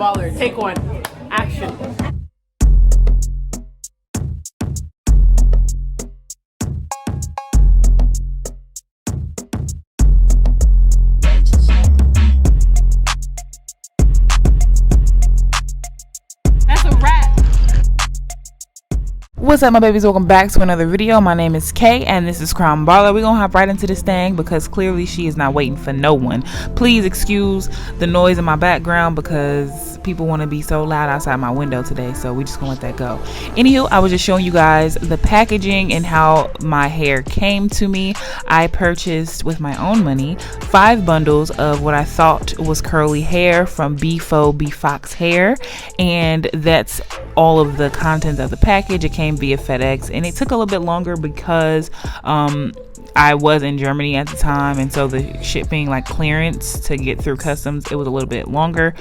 baller. Take one. Action. That's a wrap. What's up, my babies? Welcome back to another video. My name is Kay and this is Crown Baller. We're gonna hop right into this thing because clearly she is not waiting for no one. Please excuse the noise in my background because people want to be so loud outside my window today, so we just gonna let that go. Anywho, I was just showing you guys the packaging and how my hair came to me. I purchased with my own money 5 bundles of what I thought was curly hair from Fox Hair, and that's all of the content of the package. It came via FedEx and it took a little bit longer because I was in Germany at the time, and so the shipping, like clearance to get through customs, it was a little bit longer.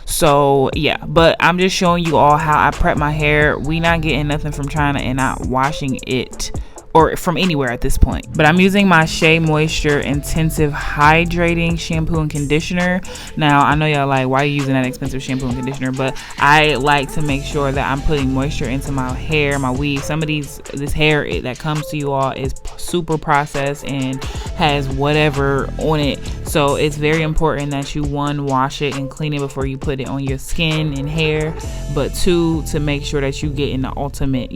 So yeah, but I'm just showing you all how I prep my hair. We not getting nothing from China and not washing it or from anywhere at this point. But I'm using my Shea Moisture Intensive Hydrating Shampoo and Conditioner. Now I know y'all like, why are you using that expensive shampoo and conditioner? But I like to make sure that I'm putting moisture into my hair, my weave. Some of this hair that comes to you all is super processed and has whatever on it. So it's very important that you, 1, wash it and clean it before you put it on your skin and hair. But 2, to make sure that you get in the ultimate,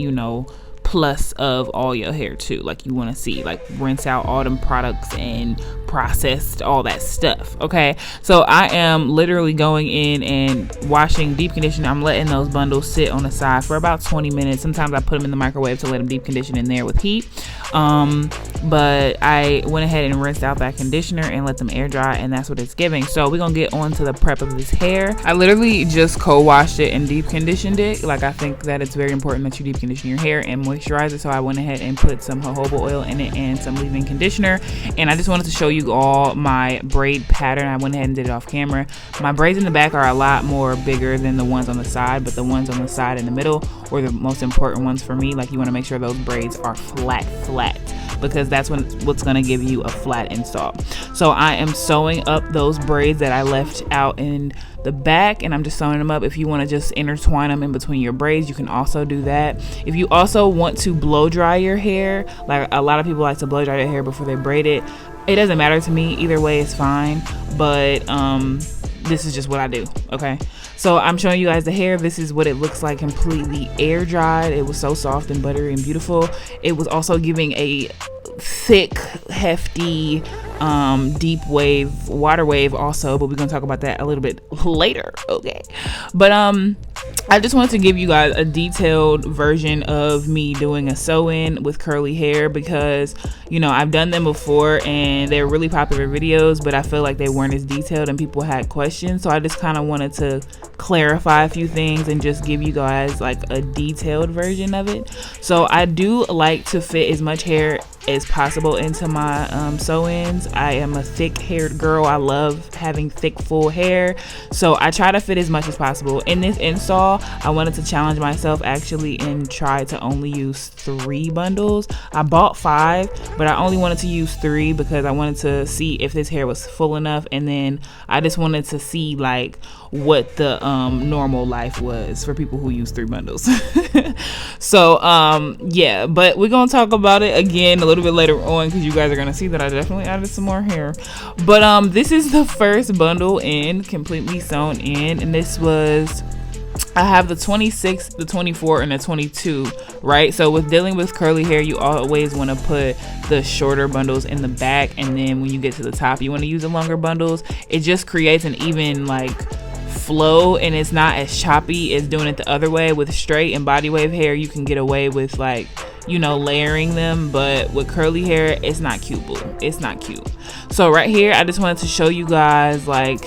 plus of all your hair too, like you want to see, like rinse out all them products and processed all that stuff. Okay, so I am literally going in and washing, deep conditioning. I'm letting those bundles sit on the side for about 20 minutes. Sometimes I put them in the microwave to let them deep condition in there with heat, but I went ahead and rinsed out that conditioner and let them air dry, and that's what it's giving. So we're gonna get on to the prep of this hair. I literally just co-washed it and deep conditioned it. Like, I think that it's very important that you deep condition your hair and moisturize it, so I went ahead and put some jojoba oil in it and some leave-in conditioner. And I just wanted to show you all my braid pattern. I went ahead and did it off camera. My braids in the back are a lot more bigger than the ones on the side, but the ones on the side in the middle were the most important ones for me. Like, you want to make sure those braids are flat, because that's what's going to give you a flat install. So I am sewing up those braids that I left out in the back, and I'm just sewing them up. If you want to just intertwine them in between your braids, you can also do that. If you also want to blow dry your hair, like a lot of people like to blow dry their hair before they braid it, it doesn't matter to me. Either way is fine, but this is just what I do. Okay, so I'm showing you guys the hair. This is what it looks like completely air dried. It was so soft and buttery and beautiful. It was also giving a thick, hefty, deep wave, water wave also, but we're gonna talk about that a little bit later. Okay, but I just wanted to give you guys a detailed version of me doing a sew-in with curly hair, because I've done them before and they're really popular videos, but I feel like they weren't as detailed and people had questions. So I just kind of wanted to clarify a few things and just give you guys like a detailed version of it. So I do like to fit as much hair as possible into my sew-ins. I am a thick haired girl. I love having thick, full hair, so I try to fit as much as possible. In this install, I wanted to challenge myself actually and try to only use 3 bundles. I bought 5, but I only wanted to use 3 because I wanted to see if this hair was full enough, and then I just wanted to see like what the normal life was for people who use 3 bundles. So yeah, but we're gonna talk about it again a little bit later on, because you guys are gonna see that I definitely added some more hair. But this is the first bundle in, completely sewn in, and this was, I have the 26, the 24, and the 22, right? So with dealing with curly hair, you always want to put the shorter bundles in the back, and then when you get to the top, you want to use the longer bundles. It just creates an even like flow, and it's not as choppy as doing it the other way. With straight and body wave hair, you can get away with like layering them, but with curly hair, it's not cute, boo. It's not cute. So right here, I just wanted to show you guys, like,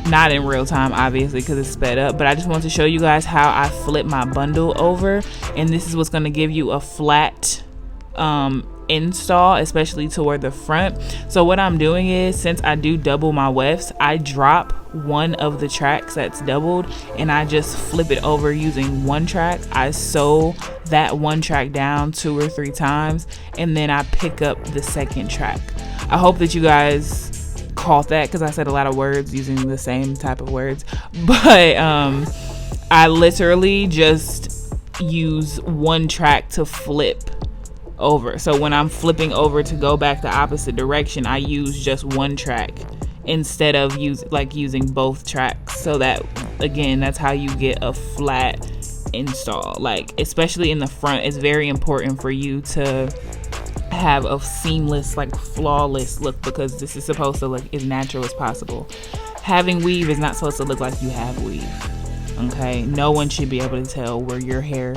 not in real time obviously because it's sped up, but I just wanted to show you guys how I flip my bundle over, and this is what's going to give you a flat install, especially toward the front. So what I'm doing is, since I do double my wefts, I drop one of the tracks that's doubled and I just flip it over using one track. I sew that one track down 2 or 3 times, and then I pick up the second track. I hope that you guys caught that because I said a lot of words using the same type of words. But I literally just use one track to flip over. So when I'm flipping over to go back the opposite direction, I use just one track instead of using both tracks. So that, again, that's how you get a flat install. Like, especially in the front, it's very important for you to have a seamless, like flawless look, because this is supposed to look as natural as possible. Having weave is not supposed to look like you have weave. Okay, no one should be able to tell where your hair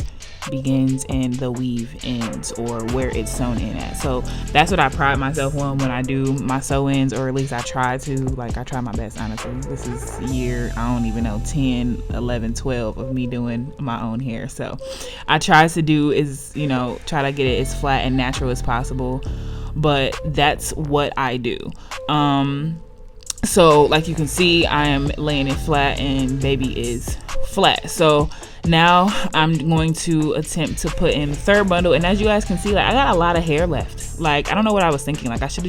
begins and the weave ends, or where it's sewn in at. So that's what I pride myself on when I do my sew-ins, or at least I try to. Like, I try my best, honestly. This is year, I don't even know, 10, 11, 12 of me doing my own hair. So I try to do is, you know, try to get it as flat and natural as possible. But that's what I do. So like you can see, I am laying it flat and baby is flat. So now I'm going to attempt to put in the third bundle, and as you guys can see, like, I got a lot of hair left. Like, I don't know what I was thinking. Like, I should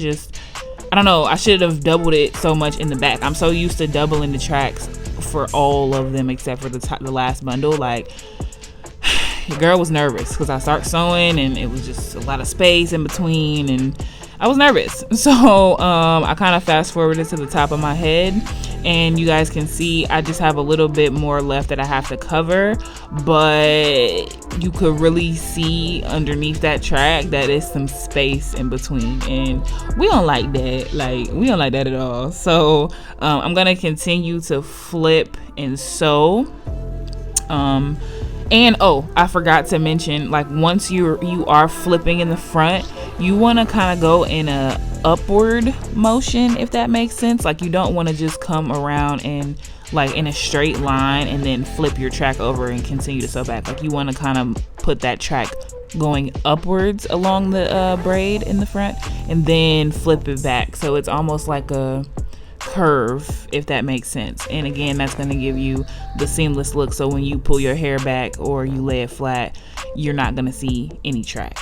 have doubled it so much in the back. I'm so used to doubling the tracks for all of them except for the last bundle. Like, your girl was nervous because I start sewing and it was just a lot of space in between, and I was nervous. So I kind of fast forwarded to the top of my head, and you guys can see I just have a little bit more left that I have to cover, but you could really see underneath that track that is some space in between, and we don't like that. Like, we don't like that at all. So I'm gonna continue to flip and sew. And I forgot to mention, like, once you are flipping in the front, you want to kind of go in a upward motion, if that makes sense. Like, you don't want to just come around and like in a straight line and then flip your track over and continue to sew back. Like, you want to kind of put that track going upwards along the braid in the front and then flip it back, so it's almost like a curve, if that makes sense. And again, that's going to give you the seamless look, so when you pull your hair back or you lay it flat, you're not going to see any track.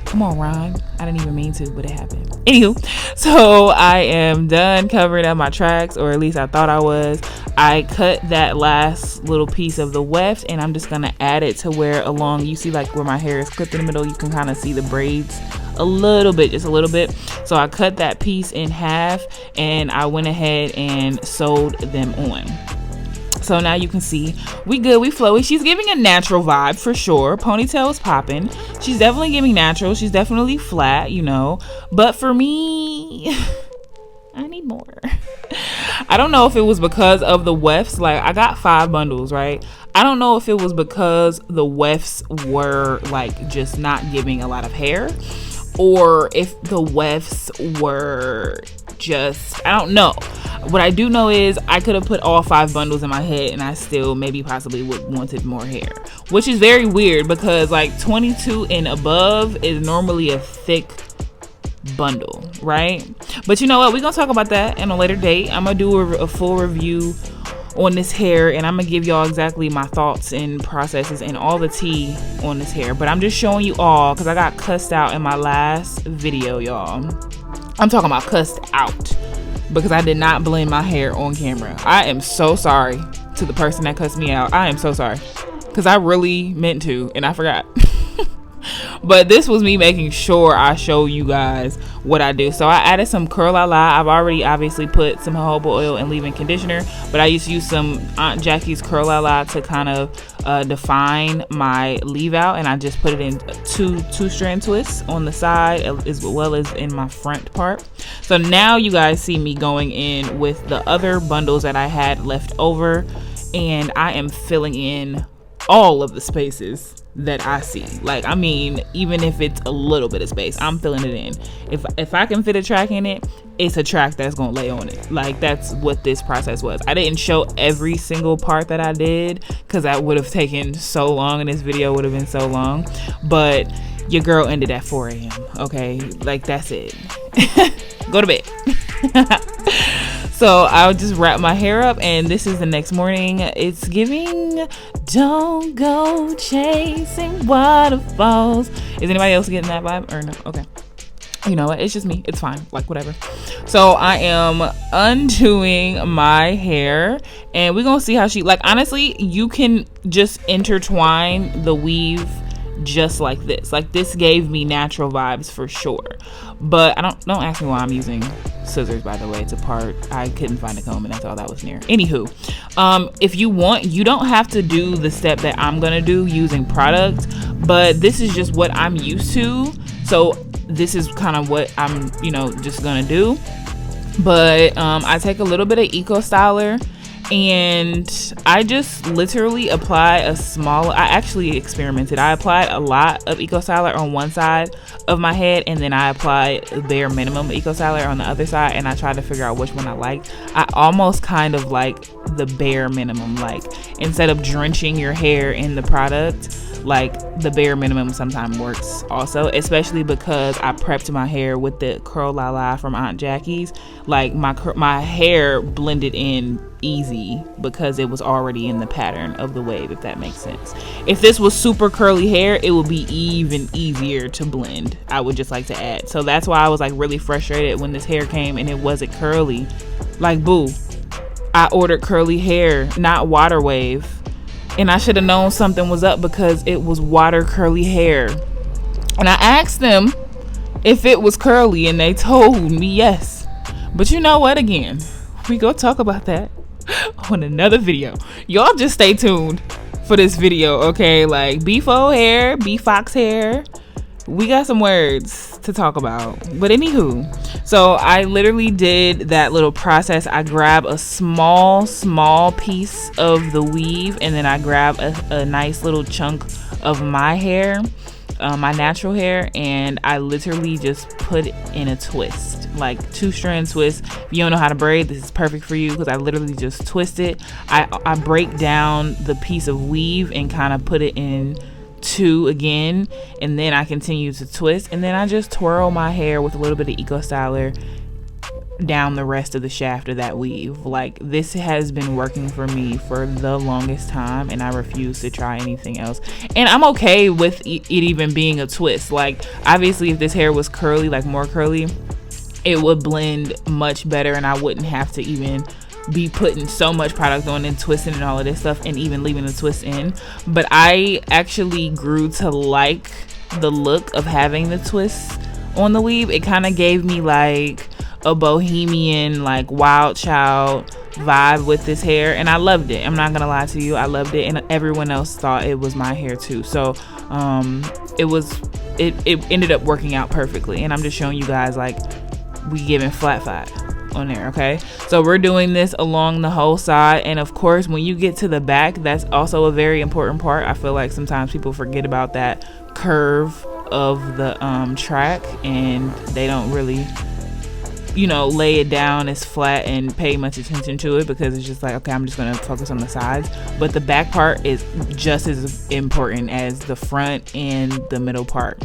Come on, Ron. I didn't even mean to, but it happened. Anywho, so I am done covering up my tracks, or at least I thought I was. I cut that last little piece of the weft, and I'm just going to add it to where along, you see like where my hair is clipped in the middle, you can kind of see the braids a little bit, just a little bit. So I cut that piece in half and I went ahead and sewed them on. So now you can see we good, we flowy. She's giving a natural vibe for sure. Ponytail is popping. She's definitely giving natural. She's definitely flat, you know. But for me, I need more. I don't know if it was because of the wefts. Like, I got 5 bundles, right? I don't know if it was because the wefts were like just not giving a lot of hair, or if the wefts were just, I don't know. What I do know is I could have put all 5 bundles in my head and I still maybe possibly would wanted more hair, which is very weird because like 22 and above is normally a thick bundle, right? But you know what, we're gonna talk about that in a later date. I'm gonna do a full review on this hair, and I'm gonna give y'all exactly my thoughts and processes and all the tea on this hair. But I'm just showing you all because I got cussed out in my last video, y'all. I'm talking about cussed out because I did not blend my hair on camera. I am so sorry to the person that cussed me out. I am so sorry because I really meant to and I forgot. But this was me making sure I show you guys what I do. So I added some curl la la. I've already obviously put some jojoba oil and leave-in conditioner, but I used to use some Aunt Jackie's curl la la to kind of define my leave out, and I just put it in two strand twists on the side as well as in my front part. So now you guys see me going in with the other bundles that I had left over, and I am filling in all of the spaces that I see. Like, I mean, even if it's a little bit of space, I'm filling it in. If I can fit a track in it, it's a track that's gonna lay on it. Like, that's what this process was. I didn't show every single part that I did because that would have taken so long and this video would have been so long, but your girl ended at 4 a.m. okay, like, that's it. Go to bed. So I'll just wrap my hair up, and this is the next morning. It's giving don't go chasing waterfalls. Is anybody else getting that vibe or no? Okay. You know what? It's just me. It's fine. Like, whatever. So I am undoing my hair, and we're gonna see how she, like, honestly, you can just intertwine the weave just like this. Like, this gave me natural vibes for sure. But don't ask me why I'm using scissors, by the way. It's a part. I couldn't find a comb, and that's all that was near. Anywho, if you want, you don't have to do the step that I'm gonna do using product, but this is just what I'm used to. So this is kind of what I'm, just gonna do. But I take a little bit of Eco Styler, and I just literally apply I actually experimented. I applied a lot of Eco Styler on one side of my head, and then I applied bare minimum Eco Styler on the other side, and I tried to figure out which one I liked. I almost kind of like the bare minimum, like instead of drenching your hair in the product, like the bare minimum sometimes works also, especially because I prepped my hair with the Curl La La from Aunt Jackie's. Like my hair blended in easy because it was already in the pattern of the wave, if that makes sense. If this was super curly hair, it would be even easier to blend, I would just like to add. So that's why I was like really frustrated when this hair came and it wasn't curly. Like, boo, I ordered curly hair, not water wave. And I should have known something was up because it was water curly hair. And I asked them if it was curly, and they told me yes. But you know what? Again, we go talk about that on another video. Y'all just stay tuned for this video, okay? Like, B4 hair, B-Fox hair. We got some words to talk about. But anywho, so I literally did that little process. I grab a small piece of the weave, and then I grab a nice little chunk of my hair, my natural hair, and I literally just put it in a twist, like 2-strand twist. If you don't know how to braid, this is perfect for you because I literally just twist it. I break down the piece of weave and kind of put it in 2 again, and then I continue to twist, and then I just twirl my hair with a little bit of Eco Styler down the rest of the shaft of that weave. Like, this has been working for me for the longest time, and I refuse to try anything else. And I'm okay with it even being a twist. Like, obviously if this hair was curly, like more curly, it would blend much better, and I wouldn't have to even be putting so much product on and twisting and all of this stuff and even leaving the twist in. But I actually grew to like the look of having the twist on the weave. It kind of gave me like a bohemian, like Wild Child vibe with this hair, and I loved it. I'm not gonna lie to you, I loved it, and everyone else thought it was my hair too. So it ended up working out perfectly, and I'm just showing you guys, like, we giving flat 5 on there. Okay, so we're doing this along the whole side, and of course when you get to the back, that's also a very important part. I feel like sometimes people forget about that curve of the track, and they don't really lay it down as flat and pay much attention to it, because it's just like, okay, I'm just gonna focus on the sides. But the back part is just as important as the front and the middle part.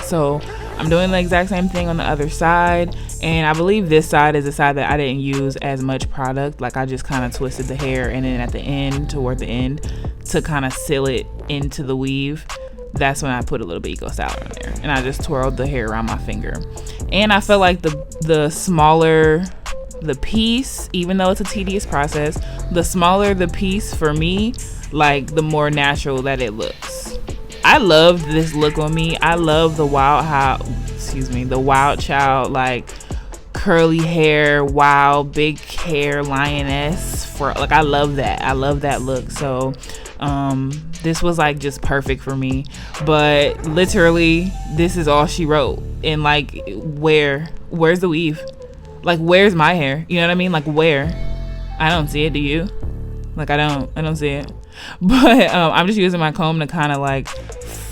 So I'm doing the exact same thing on the other side, and I believe this side is the side that I didn't use as much product. Like, I just kind of twisted the hair, and then at the end, toward the end, to kind of seal it into the weave, that's when I put a little bit Eco Styler on there, and I just twirled the hair around my finger. And I felt like the smaller the piece, even though it's a tedious process, the smaller the piece for me, like, the more natural that it looks. I loved this look on me. I love the Wild Child, like, curly hair, wild big hair lioness. I love that look. So this was like just perfect for me. But literally, this is all she wrote. And like, where's the weave? Like, where's my hair? You know what I mean? Like, where? I don't see it. Do you? Like, I don't see it. But I'm just using my comb to kind of like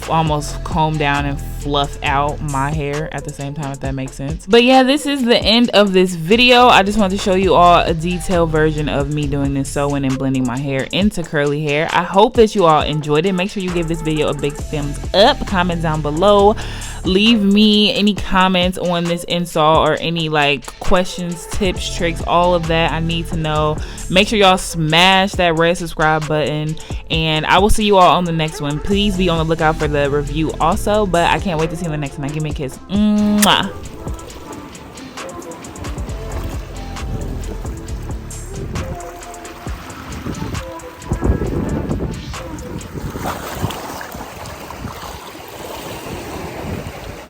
almost comb down and fluff out my hair at the same time, if that makes sense. But yeah, this is the end of this video. I just wanted to show you all a detailed version of me doing this sewing and blending my hair into curly hair. I hope that you all enjoyed it. Make sure you give this video a big thumbs up. Comment down below, leave me any comments on this install or any like questions, tips, tricks, all of that. I need to know. Make sure y'all smash that red subscribe button, and I will see you all on the next one. Please be on the lookout for for the review also. But I can't wait to see you in the next one. Give me a kiss. Mwah.